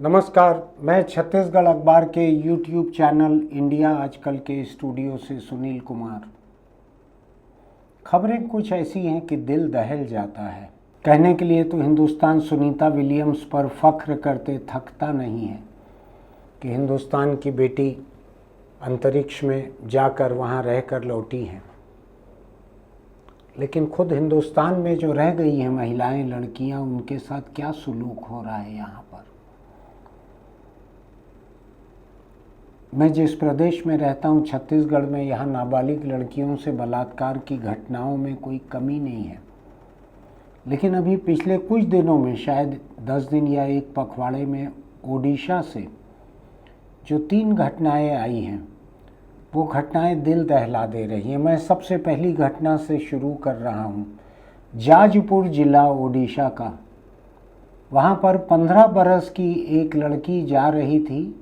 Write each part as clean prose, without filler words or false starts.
नमस्कार, मैं छत्तीसगढ़ अखबार के YouTube चैनल इंडिया आजकल के स्टूडियो से सुनील कुमार। खबरें कुछ ऐसी हैं कि दिल दहल जाता है। कहने के लिए तो हिंदुस्तान सुनीता विलियम्स पर फख्र करते थकता नहीं है कि हिंदुस्तान की बेटी अंतरिक्ष में जाकर वहाँ रहकर लौटी हैं, लेकिन खुद हिंदुस्तान में जो रह गई हैं महिलाएं, लड़कियां, उनके साथ क्या सुलूक हो रहा है यहाँ पर। मैं जिस प्रदेश में रहता हूँ, छत्तीसगढ़ में, यहाँ नाबालिग लड़कियों से बलात्कार की घटनाओं में कोई कमी नहीं है। लेकिन अभी पिछले कुछ दिनों में, शायद 10 दिन या एक पखवाड़े में, ओडिशा से जो 3 घटनाएं आई हैं, वो घटनाएं दिल दहला दे रही हैं। मैं सबसे पहली घटना से शुरू कर रहा हूँ। जाजपुर जिला ओडिशा का। वहाँ पर 15 बरस की एक लड़की जा रही थी।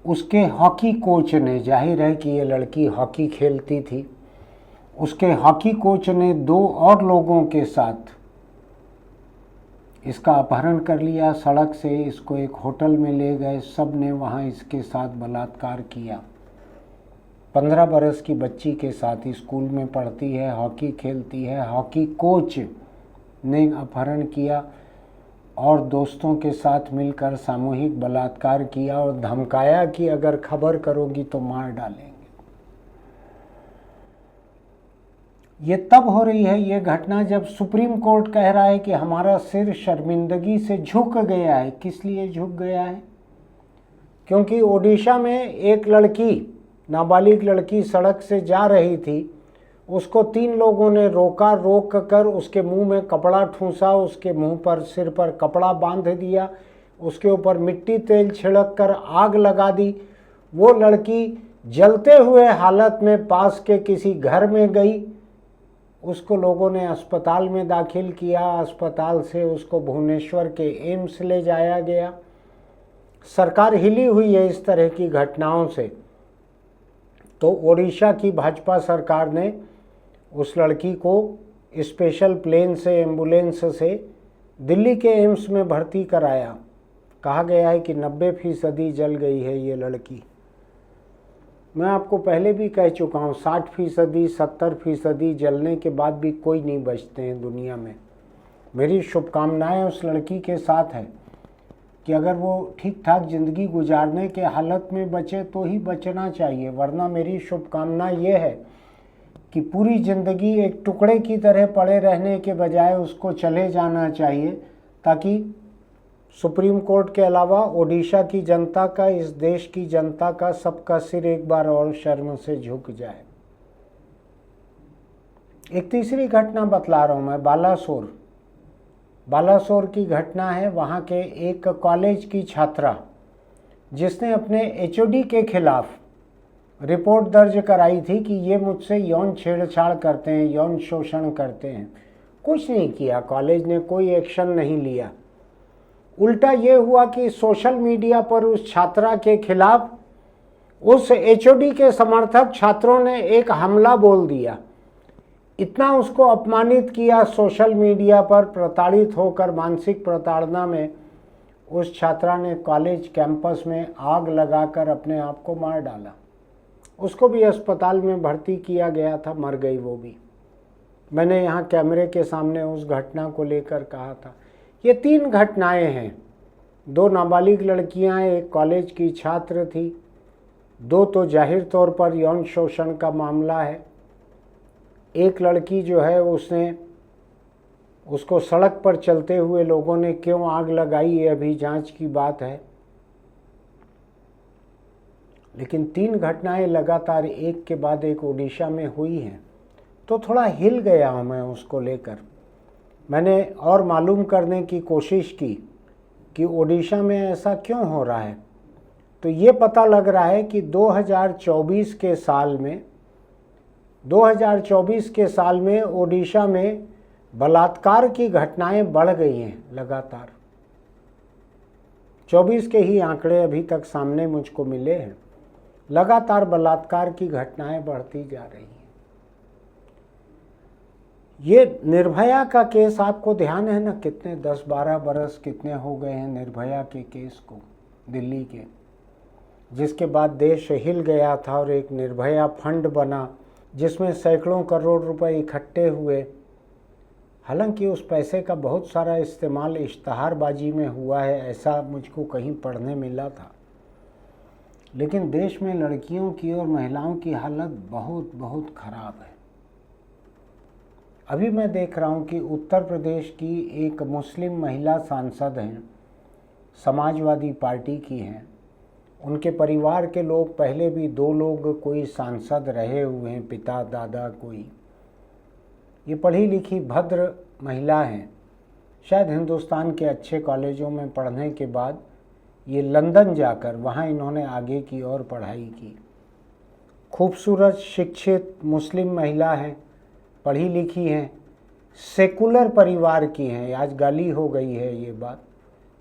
उसके हॉकी कोच ने, जाहिर है कि ये लड़की हॉकी खेलती थी, उसके हॉकी कोच ने 2 और लोगों के साथ इसका अपहरण कर लिया। सड़क से इसको एक होटल में ले गए, सब ने वहाँ इसके साथ बलात्कार किया। 15 बरस की बच्ची के साथ, स्कूल में पढ़ती है, हॉकी खेलती है, हॉकी कोच ने अपहरण किया और दोस्तों के साथ मिलकर सामूहिक बलात्कार किया और धमकाया कि अगर खबर करोगी तो मार डालेंगे। ये तब हो रही है ये घटना जब सुप्रीम कोर्ट कह रहा है कि हमारा सिर शर्मिंदगी से झुक गया है। किस लिए झुक गया है? क्योंकि ओडिशा में एक लड़की, नाबालिग लड़की, सड़क से जा रही थी। उसको 3 लोगों ने रोका, रोक कर उसके मुंह में कपड़ा ठूंसा, उसके मुंह पर, सिर पर कपड़ा बांध दिया, उसके ऊपर मिट्टी तेल छिड़क कर आग लगा दी। वो लड़की जलते हुए हालत में पास के किसी घर में गई। उसको लोगों ने अस्पताल में दाखिल किया। अस्पताल से उसको भुवनेश्वर के एम्स ले जाया गया। सरकार हिली हुई है इस तरह की घटनाओं से। तो ओडिशा की भाजपा सरकार ने उस लड़की को स्पेशल प्लेन से, एम्बुलेंस से दिल्ली के एम्स में भर्ती कराया। कहा गया है कि 90% जल गई है ये लड़की। मैं आपको पहले भी कह चुका हूँ, 60%, 70% जलने के बाद भी कोई नहीं बचते हैं दुनिया में। मेरी शुभकामनाएं उस लड़की के साथ है कि अगर वो ठीक ठाक ज़िंदगी गुजारने के हालत में बचे तो ही बचना चाहिए, वरना मेरी शुभकामना ये है कि पूरी ज़िंदगी एक टुकड़े की तरह पड़े रहने के बजाय उसको चले जाना चाहिए, ताकि सुप्रीम कोर्ट के अलावा ओडिशा की जनता का, इस देश की जनता का, सबका सिर एक बार और शर्म से झुक जाए। एक तीसरी घटना बतला रहा हूँ मैं। बालासोर की घटना है। वहाँ के एक कॉलेज की छात्रा जिसने अपने एचओडी के खिलाफ रिपोर्ट दर्ज कराई थी कि ये मुझसे यौन छेड़छाड़ करते हैं, यौन शोषण करते हैं। कुछ नहीं किया, कॉलेज ने कोई एक्शन नहीं लिया। उल्टा ये हुआ कि सोशल मीडिया पर उस छात्रा के खिलाफ उस एचओडी के समर्थक छात्रों ने एक हमला बोल दिया। इतना उसको अपमानित किया सोशल मीडिया पर। प्रताड़ित होकर, मानसिक प्रताड़ना में, उस छात्रा ने कॉलेज कैंपस में आग लगाकर अपने आप को मार डाला। उसको भी अस्पताल में भर्ती किया गया था, मर गई वो भी। मैंने यहाँ कैमरे के सामने उस घटना को लेकर कहा था। ये 3 घटनाएं हैं। 2 नाबालिग लड़कियां, एक कॉलेज की छात्र थी, 2 तो जाहिर तौर पर यौन शोषण का मामला है। एक लड़की जो है, उसको सड़क पर चलते हुए लोगों ने क्यों आग लगाई, ये अभी जांच की बात है। लेकिन 3 घटनाएं लगातार एक के बाद एक ओडिशा में हुई हैं, तो थोड़ा हिल गया हूँ मैं उसको लेकर। मैंने और मालूम करने की कोशिश की कि ओडिशा में ऐसा क्यों हो रहा है। तो ये पता लग रहा है कि 2024 के साल में ओडिशा में बलात्कार की घटनाएं बढ़ गई हैं लगातार। 24 के ही आंकड़े अभी तक सामने मुझको मिले हैं। लगातार बलात्कार की घटनाएं बढ़ती जा रही हैं। ये निर्भया का केस आपको ध्यान है ना, कितने 10-12 बरस कितने हो गए हैं निर्भया के केस को, दिल्ली के, जिसके बाद देश हिल गया था और एक निर्भया फंड बना जिसमें सैकड़ों करोड़ रुपए इकट्ठे हुए। हालांकि उस पैसे का बहुत सारा इस्तेमाल इश्तहारबाजी में हुआ है, ऐसा मुझको कहीं पढ़ने मिला था। लेकिन देश में लड़कियों की और महिलाओं की हालत बहुत बहुत ख़राब है। अभी मैं देख रहा हूँ कि उत्तर प्रदेश की एक मुस्लिम महिला सांसद हैं, समाजवादी पार्टी की हैं। उनके परिवार के लोग, पहले भी 2 लोग कोई सांसद रहे हुए हैं, पिता दादा कोई। ये पढ़ी लिखी भद्र महिला हैं। शायद हिंदुस्तान के अच्छे कॉलेजों में पढ़ने के बाद ये लंदन जाकर वहाँ इन्होंने आगे की और पढ़ाई की। खूबसूरत शिक्षित मुस्लिम महिला हैं, पढ़ी लिखी हैं, सेकुलर परिवार की हैं। आज गाली हो गई है ये बात,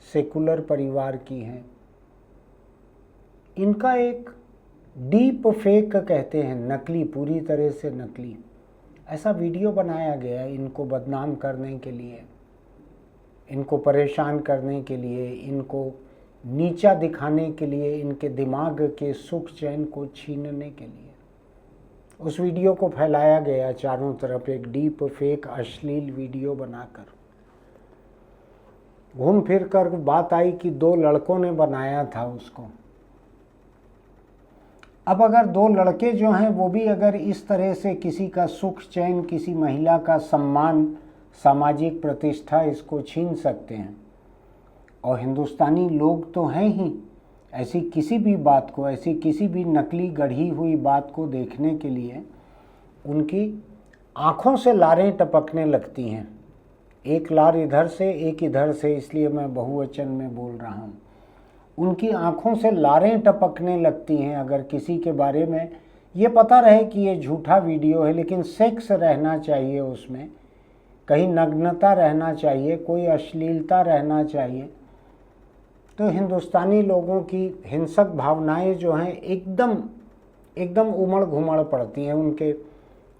सेकुलर परिवार की हैं। इनका एक डीप फेक कहते हैं, नकली, पूरी तरह से नकली, ऐसा वीडियो बनाया गया है इनको बदनाम करने के लिए, इनको परेशान करने के लिए, इनको नीचा दिखाने के लिए, इनके दिमाग के सुख चैन को छीनने के लिए। उस वीडियो को फैलाया गया चारों तरफ, एक डीप फेक अश्लील वीडियो बनाकर। घूम फिर कर बात आई कि 2 लड़कों ने बनाया था उसको। अब अगर 2 लड़के जो हैं वो भी अगर इस तरह से किसी का सुख चैन, किसी महिला का सम्मान, सामाजिक प्रतिष्ठा इसको छीन सकते हैं, और हिंदुस्तानी लोग तो हैं ही, ऐसी किसी भी बात को, ऐसी किसी भी नकली गढ़ी हुई बात को देखने के लिए उनकी आँखों से लारें टपकने लगती हैं। एक लार इधर से, एक इधर से, इसलिए मैं बहुवचन में बोल रहा हूँ। उनकी आँखों से लारें टपकने लगती हैं अगर किसी के बारे में ये पता रहे कि ये झूठा वीडियो है, लेकिन सेक्स रहना चाहिए उसमें, कहीं नग्नता रहना चाहिए, कोई अश्लीलता रहना चाहिए, तो हिंदुस्तानी लोगों की हिंसक भावनाएं जो हैं एकदम उमड़ घुमड़ पड़ती हैं। उनके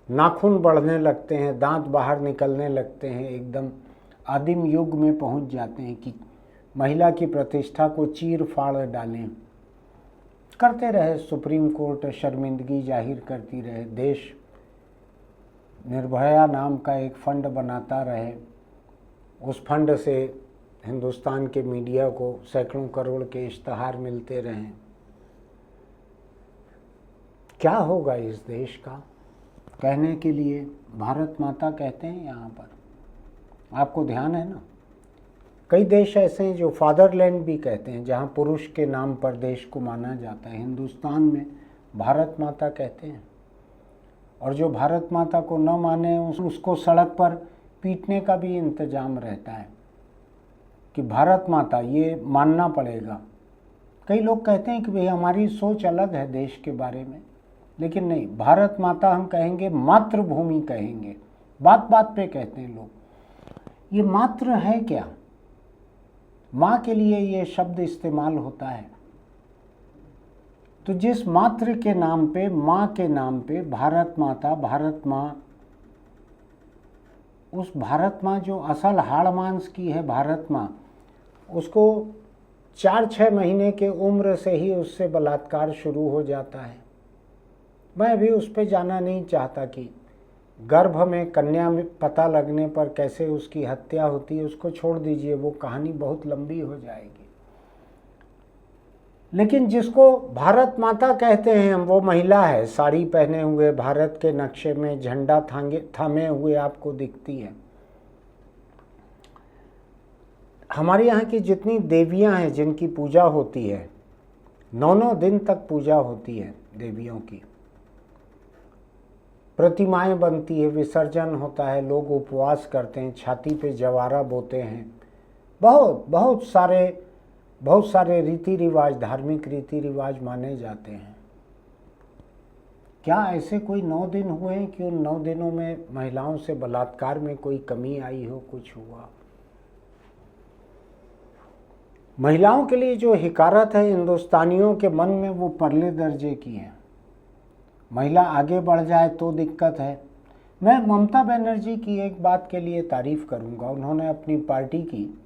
नाखून बढ़ने लगते हैं, दांत बाहर निकलने लगते हैं, एकदम आदिम युग में पहुंच जाते हैं कि महिला की प्रतिष्ठा को चीर फाड़ डालें। करते रहे, सुप्रीम कोर्ट शर्मिंदगी जाहिर करती रहे, देश निर्भया नाम का एक फंड बनाता रहे, उस फंड से हिंदुस्तान के मीडिया को सैकड़ों करोड़ के इश्तहार मिलते रहें। क्या होगा इस देश का? कहने के लिए भारत माता कहते हैं यहाँ पर, आपको ध्यान है ना? कई देश ऐसे हैं जो फादरलैंड भी कहते हैं, जहाँ पुरुष के नाम पर देश को माना जाता है। हिंदुस्तान में भारत माता कहते हैं, और जो भारत माता को न माने उसको सड़क पर पीटने का भी इंतजाम रहता है कि भारत माता ये मानना पड़ेगा। कई लोग कहते हैं कि भाई हमारी सोच अलग है देश के बारे में, लेकिन नहीं, भारत माता हम कहेंगे, मातृभूमि कहेंगे। बात बात पे कहते हैं लोग। ये मातृ है क्या? माँ के लिए ये शब्द इस्तेमाल होता है। तो जिस मातृ के नाम पे, माँ के नाम पे भारत माता, भारत माँ, उस भारत माँ जो असल हाड़ मांस की है भारत माँ, उसको 4-6 महीने के उम्र से ही उससे बलात्कार शुरू हो जाता है। मैं अभी उस पर जाना नहीं चाहता कि गर्भ में कन्या में पता लगने पर कैसे उसकी हत्या होती है, उसको छोड़ दीजिए, वो कहानी बहुत लंबी हो जाएगी। लेकिन जिसको भारत माता कहते हैं हम, वो महिला है, साड़ी पहने हुए, भारत के नक्शे में झंडा थामे हुए आपको दिखती है। हमारे यहाँ की जितनी देवियाँ हैं जिनकी पूजा होती है, 9 दिन तक पूजा होती है देवियों की, प्रतिमाएं बनती है, विसर्जन होता है, लोग उपवास करते हैं, छाती पे जवारा बोते हैं, बहुत सारे रीति रिवाज, धार्मिक रीति रिवाज माने जाते हैं। क्या ऐसे कोई 9 दिन हुए हैं कि उन 9 दिनों में महिलाओं से बलात्कार में कोई कमी आई हो, कुछ हुआ? महिलाओं के लिए जो हिकारत है हिंदुस्तानियों के मन में, वो परले दर्जे की है। महिला आगे बढ़ जाए तो दिक्कत है, मैं ममता बनर्जी की एक बात के लिए तारीफ़ करूंगा, उन्होंने अपनी पार्टी की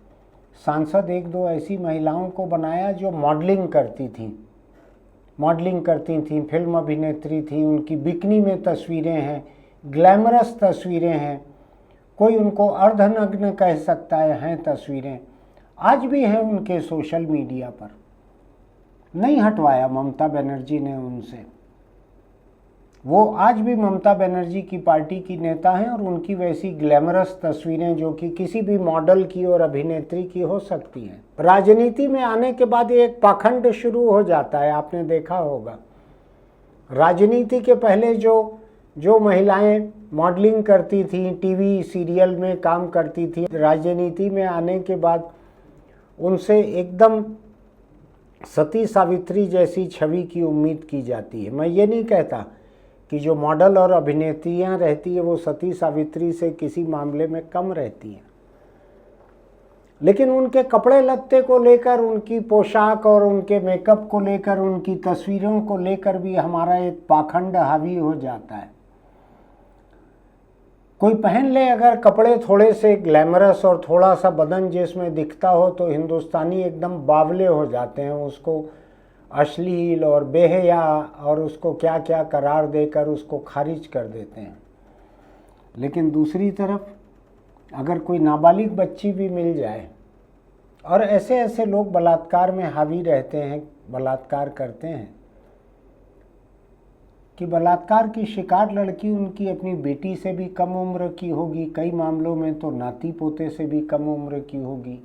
सांसद एक दो ऐसी महिलाओं को बनाया जो मॉडलिंग करती थी, फिल्म अभिनेत्री थी, उनकी बिकनी में तस्वीरें हैं, ग्लैमरस तस्वीरें हैं, कोई उनको अर्धनग्न कह सकता हैं तस्वीरें, आज भी हैं उनके सोशल मीडिया पर। नहीं हटवाया ममता बनर्जी ने उनसे, वो आज भी ममता बनर्जी की पार्टी की नेता हैं और उनकी वैसी ग्लैमरस तस्वीरें जो कि किसी भी मॉडल की और अभिनेत्री की हो सकती हैं। राजनीति में आने के बाद एक पाखंड शुरू हो जाता है, आपने देखा होगा। राजनीति के पहले जो महिलाएं मॉडलिंग करती थी, टीवी सीरियल में काम करती थी, राजनीति में आने के बाद उनसे एकदम सती सावित्री जैसी छवि की उम्मीद की जाती है। मैं ये नहीं कहता कि जो मॉडल और अभिनेत्रियां रहती है वो सती सावित्री से किसी मामले में कम रहती हैं, लेकिन उनके कपड़े लत्ते को लेकर, उनकी पोशाक और उनके मेकअप को लेकर, उनकी तस्वीरों को लेकर भी हमारा एक पाखंड हावी हो जाता है। कोई पहन ले अगर कपड़े थोड़े से ग्लैमरस और थोड़ा सा बदन जिसमें दिखता हो तो हिंदुस्तानी एकदम बावले हो जाते हैं, उसको अश्लील और बेहया और उसको क्या क्या करार देकर उसको खारिज कर देते हैं। लेकिन दूसरी तरफ अगर कोई नाबालिग बच्ची भी मिल जाए, और ऐसे ऐसे लोग बलात्कार में हावी रहते हैं, बलात्कार करते हैं कि बलात्कार की शिकार लड़की उनकी अपनी बेटी से भी कम उम्र की होगी, कई मामलों में तो नाती पोते से भी कम उम्र की होगी।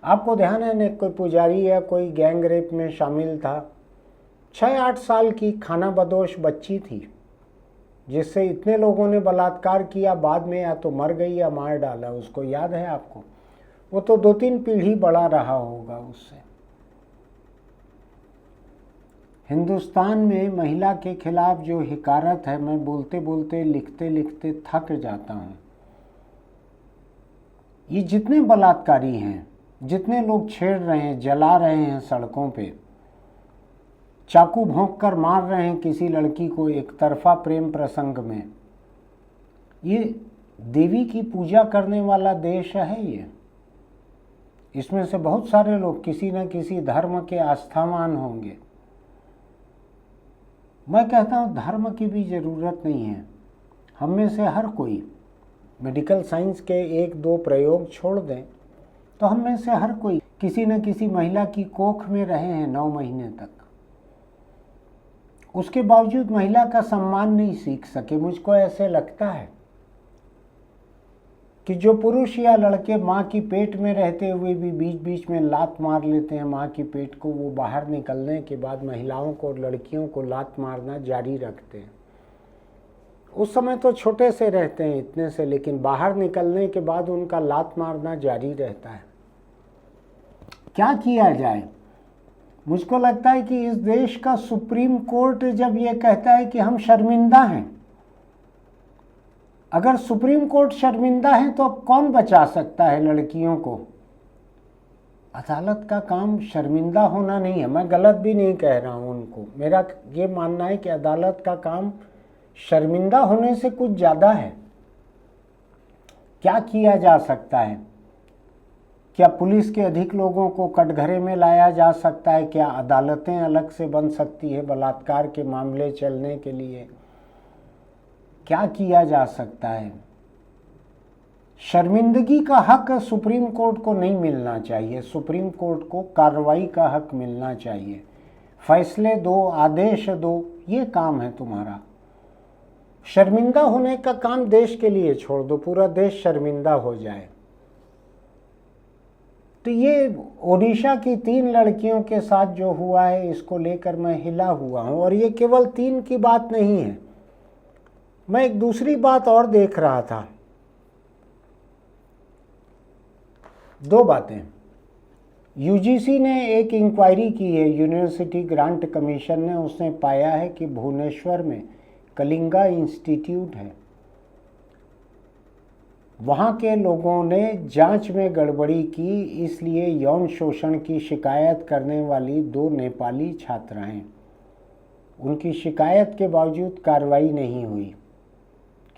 आपको ध्यान है न, कोई पुजारी या कोई गैंग रेप में शामिल था, 6-8 साल की खाना बदोश बच्ची थी जिससे इतने लोगों ने बलात्कार किया, बाद में या तो मर गई या मार डाला उसको, याद है आपको? वो तो 2-3 पीढ़ी बड़ा रहा होगा उससे। हिंदुस्तान में महिला के खिलाफ जो हिकारत है, मैं बोलते बोलते लिखते लिखते थक जाता हूँ। ये जितने बलात्कारी हैं, जितने लोग छेड़ रहे हैं, जला रहे हैं सड़कों पे, चाकू भोंक कर मार रहे हैं किसी लड़की को एक तरफा प्रेम प्रसंग में, ये देवी की पूजा करने वाला देश है ये। इसमें से बहुत सारे लोग किसी न किसी धर्म के आस्थावान होंगे। मैं कहता हूँ धर्म की भी ज़रूरत नहीं है। हम में से हर कोई मेडिकल साइंस के 1-2 प्रयोग छोड़ दें तो हम में से हर कोई किसी न किसी महिला की कोख में रहे हैं 9 महीने तक, उसके बावजूद महिला का सम्मान नहीं सीख सके। मुझको ऐसे लगता है कि जो पुरुष या लड़के माँ की पेट में रहते हुए भी बीच बीच में लात मार लेते हैं माँ की पेट को, वो बाहर निकलने के बाद महिलाओं को और लड़कियों को लात मारना जारी रखते हैं। उस समय तो छोटे से रहते हैं इतने से, लेकिन बाहर निकलने के बाद उनका लात मारना जारी रहता है। क्या किया जाए? मुझको लगता है कि इस देश का सुप्रीम कोर्ट जब ये कहता है कि हम शर्मिंदा हैं, अगर सुप्रीम कोर्ट शर्मिंदा है तो अब कौन बचा सकता है लड़कियों को? अदालत का काम शर्मिंदा होना नहीं है। मैं गलत भी नहीं कह रहा हूँ उनको, मेरा ये मानना है कि अदालत का काम शर्मिंदा होने से कुछ ज़्यादा है। क्या किया जा सकता है? क्या पुलिस के अधिक लोगों को कटघरे में लाया जा सकता है? क्या अदालतें अलग से बन सकती है बलात्कार के मामले चलने के लिए? क्या किया जा सकता है? शर्मिंदगी का हक सुप्रीम कोर्ट को नहीं मिलना चाहिए। सुप्रीम कोर्ट को कार्रवाई का हक मिलना चाहिए। फैसले दो, आदेश दो, ये काम है तुम्हारा। शर्मिंदा होने का काम देश के लिए छोड़ दो, पूरा देश शर्मिंदा हो जाए। तो ये ओडिशा की 3 लड़कियों के साथ जो हुआ है, इसको लेकर मैं हिला हुआ हूँ। और ये केवल 3 की बात नहीं है, मैं एक दूसरी बात और देख रहा था। 2 बातें। यूजीसी ने एक इंक्वायरी की है, यूनिवर्सिटी ग्रांट कमीशन ने, उसने पाया है कि भुवनेश्वर में कलिंगा इंस्टीट्यूट है, वहाँ के लोगों ने जांच में गड़बड़ी की, इसलिए यौन शोषण की शिकायत करने वाली 2 नेपाली छात्राएं, उनकी शिकायत के बावजूद कार्रवाई नहीं हुई।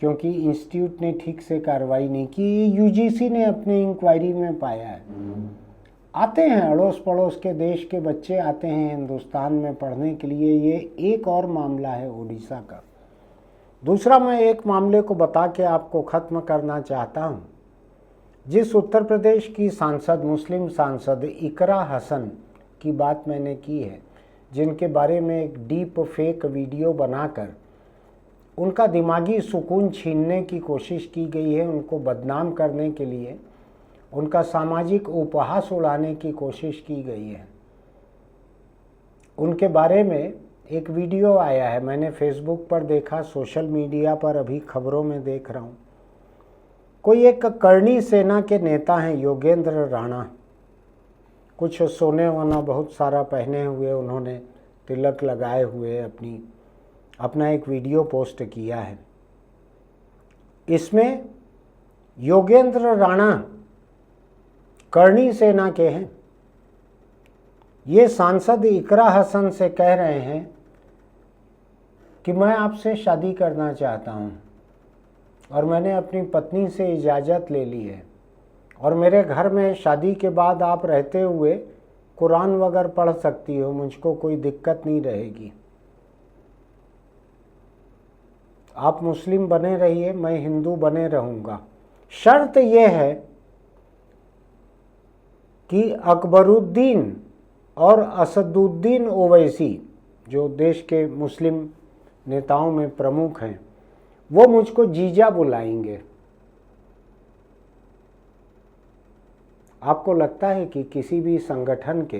क्योंकि इंस्टीट्यूट ने ठीक से कार्रवाई नहीं की। ये यूजीसी ने अपने इंक्वायरी में पाया है। आते हैं अड़ोस पड़ोस के देश के बच्चे आते हैं हिंदुस्तान में पढ़ने के लिए। ये एक और मामला है उड़ीसा का। दूसरा, मैं एक मामले को बता के आपको ख़त्म करना चाहता हूँ। जिस उत्तर प्रदेश की सांसद, मुस्लिम सांसद इकरा हसन की बात मैंने की है, जिनके बारे में एक डीप फेक वीडियो बनाकर उनका दिमागी सुकून छीनने की कोशिश की गई है, उनको बदनाम करने के लिए उनका सामाजिक उपहास उड़ाने की कोशिश की गई है। उनके बारे में एक वीडियो आया है, मैंने फेसबुक पर देखा, सोशल मीडिया पर अभी खबरों में देख रहा हूँ। कोई एक करनी सेना के नेता हैं योगेंद्र राणा, कुछ सोने वाना बहुत सारा पहने हुए, उन्होंने तिलक लगाए हुए अपना एक वीडियो पोस्ट किया है। इसमें योगेंद्र राणा करनी सेना के हैं। ये सांसद इकरा हसन से कह रहे हैं कि मैं आपसे शादी करना चाहता हूँ और मैंने अपनी पत्नी से इजाज़त ले ली है और मेरे घर में शादी के बाद आप रहते हुए कुरान वगैरह पढ़ सकती हो, मुझको कोई दिक्कत नहीं रहेगी। आप मुस्लिम बने रहिए, मैं हिंदू बने रहूँगा। शर्त यह है कि अकबरुद्दीन और असदुद्दीन ओवैसी, जो देश के मुस्लिम नेताओं में प्रमुख हैं, वो मुझको जीजा बुलाएंगे। आपको लगता है कि किसी भी संगठन के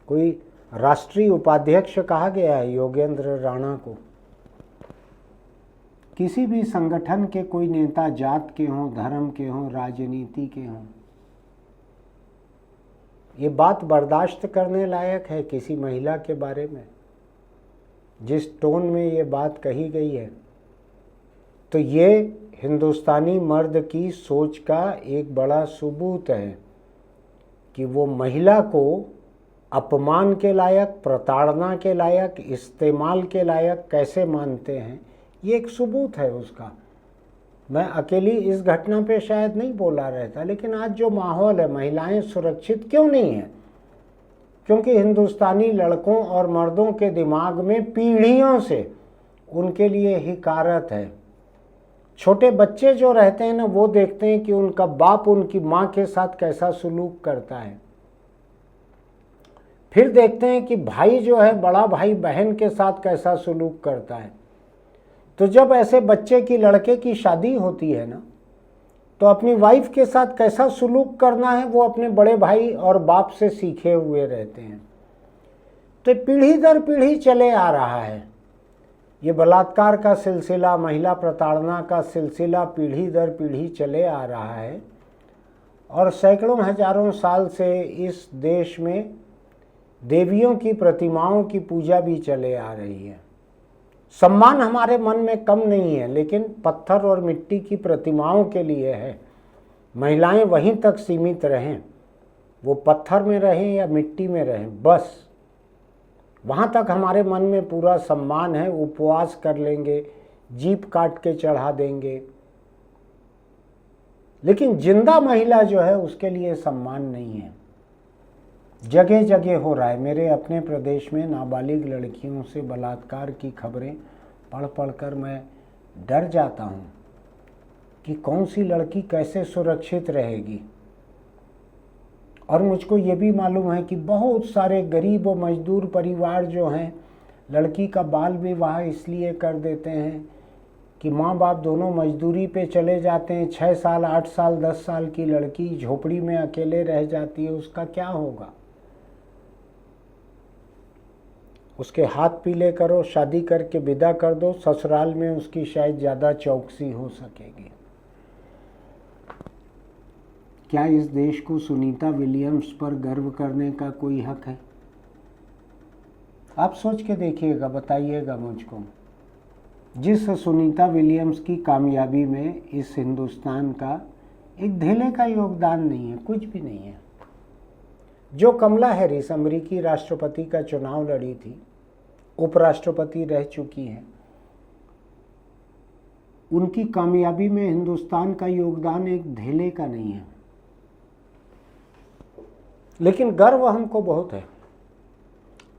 कोई राष्ट्रीय उपाध्यक्ष कहा गया है योगेंद्र राणा को? किसी भी संगठन के कोई नेता जात के हों, धर्म के हों, राजनीति के हों, ये बात बर्दाश्त करने लायक है किसी महिला के बारे में? जिस टोन में ये बात कही गई है, तो ये हिंदुस्तानी मर्द की सोच का एक बड़ा सबूत है कि वो महिला को अपमान के लायक, प्रताड़ना के लायक, इस्तेमाल के लायक कैसे मानते हैं, ये एक सबूत है उसका। मैं अकेली इस घटना पे शायद नहीं बोला रहता, लेकिन आज जो माहौल है, महिलाएं सुरक्षित क्यों नहीं हैं? क्योंकि हिंदुस्तानी लड़कों और मर्दों के दिमाग में पीढ़ियों से उनके लिए हिकारत है। छोटे बच्चे जो रहते हैं ना, वो देखते हैं कि उनका बाप उनकी माँ के साथ कैसा सुलूक करता है, फिर देखते हैं कि भाई जो है बड़ा भाई बहन के साथ कैसा सुलूक करता है। तो जब ऐसे बच्चे की, लड़के की शादी होती है ना, तो अपनी वाइफ के साथ कैसा सुलूक करना है वो अपने बड़े भाई और बाप से सीखे हुए रहते हैं। तो पीढ़ी दर पीढ़ी चले आ रहा है ये बलात्कार का सिलसिला, महिला प्रताड़ना का सिलसिला पीढ़ी दर पीढ़ी चले आ रहा है। और सैकड़ों हजारों साल से इस देश में देवियों की प्रतिमाओं की पूजा भी चले आ रही है। सम्मान हमारे मन में कम नहीं है, लेकिन पत्थर और मिट्टी की प्रतिमाओं के लिए है। महिलाएं वहीं तक सीमित रहें, वो पत्थर में रहें या मिट्टी में रहें, बस वहाँ तक हमारे मन में पूरा सम्मान है। उपवास कर लेंगे, जीप काट के चढ़ा देंगे, लेकिन जिंदा महिला जो है उसके लिए सम्मान नहीं है। जगह जगह हो रहा है। मेरे अपने प्रदेश में नाबालिग लड़कियों से बलात्कार की खबरें पढ़ पढ़ कर मैं डर जाता हूँ कि कौन सी लड़की कैसे सुरक्षित रहेगी। और मुझको ये भी मालूम है कि बहुत सारे गरीब और मजदूर परिवार जो हैं, लड़की का बाल विवाह इसलिए कर देते हैं कि माँ बाप दोनों मजदूरी पे चले जाते हैं। 6 साल, 8 साल, 10 साल की लड़की झोपड़ी में अकेले रह जाती है, उसका क्या होगा? उसके हाथ पीले करो, शादी करके विदा कर दो, ससुराल में उसकी शायद ज़्यादा चौकसी हो सकेगी। क्या इस देश को सुनीता विलियम्स पर गर्व करने का कोई हक है? आप सोच के देखिएगा, बताइएगा मुझको। जिस सुनीता विलियम्स की कामयाबी में इस हिंदुस्तान का एक धेले का योगदान नहीं है, कुछ भी नहीं है। जो कमला हैरिस अमेरिकी राष्ट्रपति का चुनाव लड़ी थी, उपराष्ट्रपति रह चुकी हैं, उनकी कामयाबी में हिंदुस्तान का योगदान एक धेले का नहीं है, लेकिन गर्व हमको बहुत है।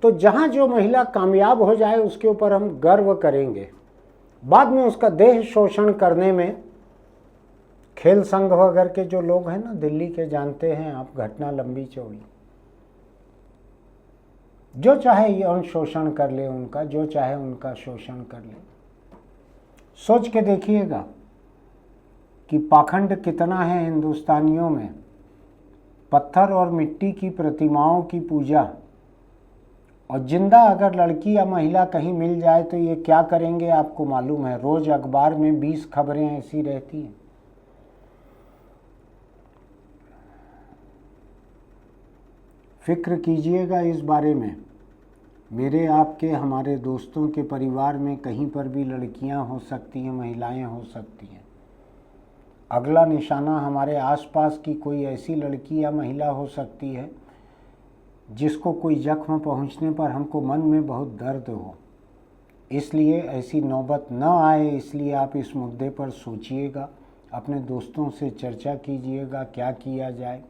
तो जहाँ जो महिला कामयाब हो जाए उसके ऊपर हम गर्व करेंगे। बाद में उसका देह शोषण करने में खेल संघ वगैरह के जो लोग हैं ना दिल्ली के, जानते हैं आप, घटना लंबी चौड़ी, जो चाहे यौन शोषण कर ले उनका, जो चाहे उनका शोषण कर ले। सोच के देखिएगा कि पाखंड कितना है हिंदुस्तानियों में। पत्थर और मिट्टी की प्रतिमाओं की पूजा, और जिंदा अगर लड़की या महिला कहीं मिल जाए तो ये क्या करेंगे आपको मालूम है। रोज अखबार में 20 खबरें ऐसी रहती हैं। फिक्र कीजिएगा इस बारे में। मेरे, आपके, हमारे दोस्तों के परिवार में कहीं पर भी लड़कियां हो सकती हैं, महिलाएं हो सकती हैं। अगला निशाना हमारे आसपास की कोई ऐसी लड़की या महिला हो सकती है जिसको कोई जख्म पहुंचने पर हमको मन में बहुत दर्द हो। इसलिए ऐसी नौबत न आए, इसलिए आप इस मुद्दे पर सोचिएगा, अपने दोस्तों से चर्चा कीजिएगा क्या किया जाए।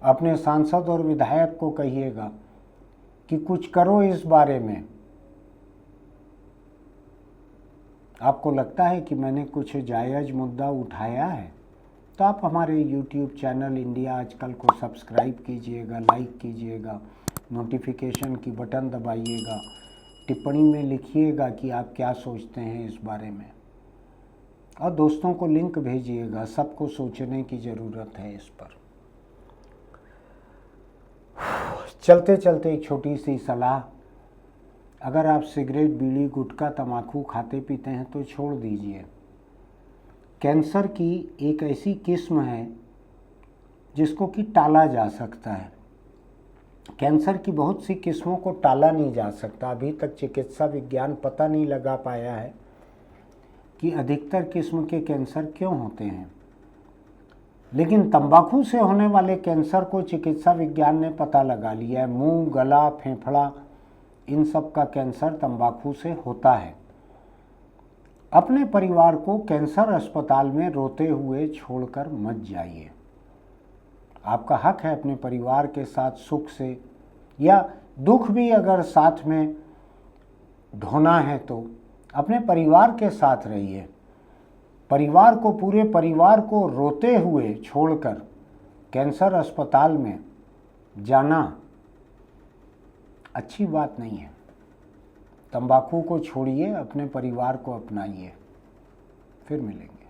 अपने सांसद और विधायक को कहिएगा कि कुछ करो इस बारे में। आपको लगता है कि मैंने कुछ जायज़ मुद्दा उठाया है तो आप हमारे YouTube चैनल इंडिया आजकल को सब्सक्राइब कीजिएगा, लाइक कीजिएगा, नोटिफिकेशन की बटन दबाइएगा, टिप्पणी में लिखिएगा कि आप क्या सोचते हैं इस बारे में, और दोस्तों को लिंक भेजिएगा। सबको सोचने की ज़रूरत है इस पर। चलते चलते एक छोटी सी सलाह, अगर आप सिगरेट, बीड़ी, गुटखा, तंबाकू खाते पीते हैं तो छोड़ दीजिए। कैंसर की एक ऐसी किस्म है जिसको कि टाला जा सकता है। कैंसर की बहुत सी किस्मों को टाला नहीं जा सकता। अभी तक चिकित्सा विज्ञान पता नहीं लगा पाया है कि अधिकतर किस्म के कैंसर क्यों होते हैं, लेकिन तंबाकू से होने वाले कैंसर को चिकित्सा विज्ञान ने पता लगा लिया है। मुंह, गला, फेफड़ा, इन सब का कैंसर तंबाकू से होता है। अपने परिवार को कैंसर अस्पताल में रोते हुए छोड़कर मत जाइए। आपका हक है अपने परिवार के साथ सुख से या दुख भी अगर साथ में ढोना है तो अपने परिवार के साथ रहिए। परिवार को, पूरे परिवार को रोते हुए छोड़कर कैंसर अस्पताल में जाना अच्छी बात नहीं है। तंबाकू को छोड़िए, अपने परिवार को अपनाइए। फिर मिलेंगे।